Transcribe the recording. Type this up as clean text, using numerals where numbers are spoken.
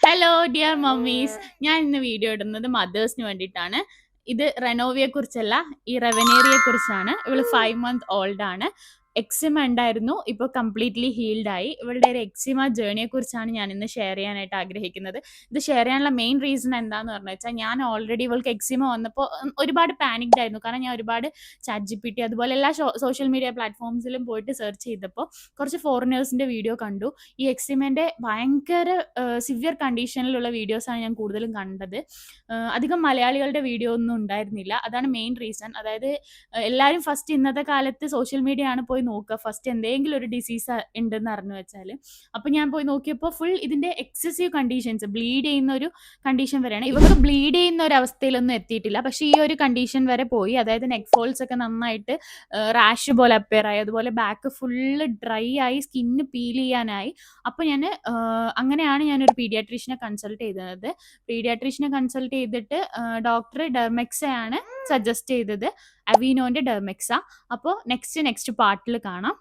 Hello dear mummies, ഞാൻ ഇന്ന് video ഇടുന്നത് മദേഴ്സിന് വേണ്ടിയിട്ടാണ്. ഇത് റെനോവിയെ കുറിച്ചല്ല, ഈ റെവനേറിയെ കുറിച്ചാണ്. ഇവള് 5 month ഓൾഡ് ആണ്. എക്സിമ ഉണ്ടായിരുന്നു, ഇപ്പോൾ കംപ്ലീറ്റ്ലി ഹീൽഡ് ആയി. ഇവളുടെ ഒരു എക്സിമ ജേർണിയെ കുറിച്ചാണ് ഞാൻ ഇന്ന് ഷെയർ ചെയ്യാനായിട്ട് ആഗ്രഹിക്കുന്നത്. ഇത് ഷെയർ ചെയ്യാനുള്ള മെയിൻ റീസൺ എന്താന്ന് പറഞ്ഞു വെച്ചാൽ, ഞാൻ ഓൾറെഡി ഇവൾക്ക് എക്സിമ വന്നപ്പോൾ ഒരുപാട് പാനിക്ഡ് ആയിരുന്നു. കാരണം ഞാൻ ഒരുപാട് ChatGPT അതുപോലെ എല്ലാ സോഷ്യൽ മീഡിയ പ്ലാറ്റ്ഫോംസിലും പോയിട്ട് സെർച്ച് ചെയ്തപ്പോൾ കുറച്ച് ഫോറിനേഴ്സിന്റെ വീഡിയോ കണ്ടു. ഈ എക്സിമന്റെ ഭയങ്കര സിവിയർ കണ്ടീഷനിലുള്ള വീഡിയോസാണ് ഞാൻ കൂടുതലും കണ്ടത്. അധികം മലയാളികളുടെ വീഡിയോ ഒന്നും ഉണ്ടായിരുന്നില്ല. അതാണ് മെയിൻ റീസൺ. അതായത് എല്ലാവരും ഫസ്റ്റ് ഇന്നത്തെ കാലത്ത് സോഷ്യൽ മീഡിയ ആണ് പോയി നോക്കുക, ഫസ്റ്റ് എന്തെങ്കിലും ഒരു ഡിസീസ് ഉണ്ടെന്ന് അറിഞ്ഞു വെച്ചാൽ. അപ്പോൾ ഞാൻ പോയി നോക്കിയപ്പോൾ ഫുൾ ഇതിന്റെ എക്സസീവ് കണ്ടീഷൻസ്, ബ്ലീഡ് ചെയ്യുന്ന ഒരു കണ്ടീഷൻ വരെയാണ്. ഇവർക്ക് ബ്ലീഡ് ചെയ്യുന്ന ഒരു അവസ്ഥയിലൊന്നും എത്തിയിട്ടില്ല, പക്ഷേ ഈ ഒരു കണ്ടീഷൻ വരെ പോയി. അതായത് നെക്ക് ഫോൾസ് ഒക്കെ നന്നായിട്ട് റാഷ് പോലെ അപ്പിയർ ആയി, അതുപോലെ ബാക്ക് ഫുള്ള് ഡ്രൈ ആയി, സ്കിന്ന് പീൽ ചെയ്യാനായി. അപ്പോൾ അങ്ങനെയാണ് ഞാനൊരു പീഡിയാട്രീഷ്യനെ കൺസൾട്ട് ചെയ്തത്. പീഡിയാട്രീഷ്യനെ കൺസൾട്ട് ചെയ്തിട്ട് ഡോക്ടർ ഡെർമെക്സയാണ് സജസ്റ്റ് ചെയ്തത്, അവീനോന്റെ ഡെർമെക്സ. അപ്പോൾ നെക്സ്റ്റ് പാർട്ടിൽ കാണാം.